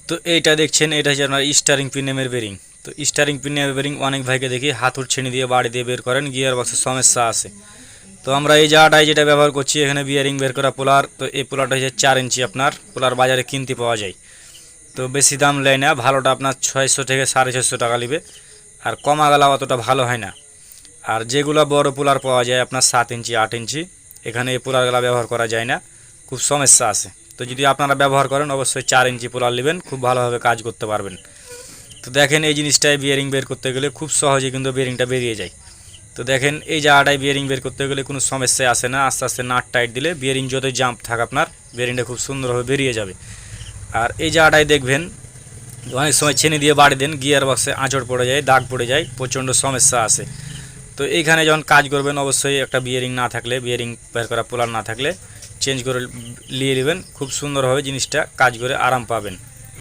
তো এইটা দেখছেন, এটা হচ্ছে আপনার স্টারিং পিনেমের বেরিং। তো স্টারিং পিনেমের বেরিং অনেক ভাইকে দেখি হাতুড় ছেড়ে দিয়ে বাড়ি দিয়ে বের করেন, গিয়ার বক্সের সমস্যা আছে। তো আমরা এই জায়গাটায় যেটা ব্যবহার করছি, এখানে বিয়ারিং বের করা পোলার। তো এই পোলারটা হচ্ছে 4 ইঞ্চি, আপনার পোলার বাজারে কিনতে পাওয়া যায়। তো বেশি দাম নেয় না, ভালোটা আপনার 600 থেকে 650 টাকা নেবে। আর কমা গেলা অতটা ভালো হয় না। আর যেগুলো বড় পোলার পাওয়া যায় আপনার 7 ইঞ্চি 8 ইঞ্চি, এখানে এই পোলারগুলো ব্যবহার করা যায় না, খুব সমস্যা আছে। তো যদি আপনারা ব্যবহার করেন অবশ্যই 4 ইঞ্চি পোলার নেবেন, খুব ভালোভাবে কাজ করতে পারবেন। তো দেখেন এই জিনিসটায় বিয়ারিং বের করতে গেলে খুব সহজে কিন্তু বিয়ারিংটা বেরিয়ে যায়। তো দেখেন এই জায়গাটায় বিয়ারিং বের করতে গেলে কোনো সমস্যা আসে না, আস্তে আস্তে নাট টাইট দিলে বিয়ারিং যতই জাম্প থাক আপনার বিয়ারিংটা খুব সুন্দরভাবে বেরিয়ে যাবে। আর এই জায়গাটায় দেখবেন অনেক সময় ছেনে দিয়ে বাড়ি দেন, গিয়ার বক্সে আঁচড় পড়ে যায়, দাগ পড়ে যায়, প্রচণ্ড সমস্যা আসে। তো এইখানে যখন কাজ করবেন অবশ্যই একটা বিয়ারিং না থাকলে, বিয়ারিং বের করা পোলার না থাকলে চেঞ্জ করে নিয়ে নেবেন, খুব সুন্দরভাবে জিনিসটা কাজ করে আরাম পাবেন।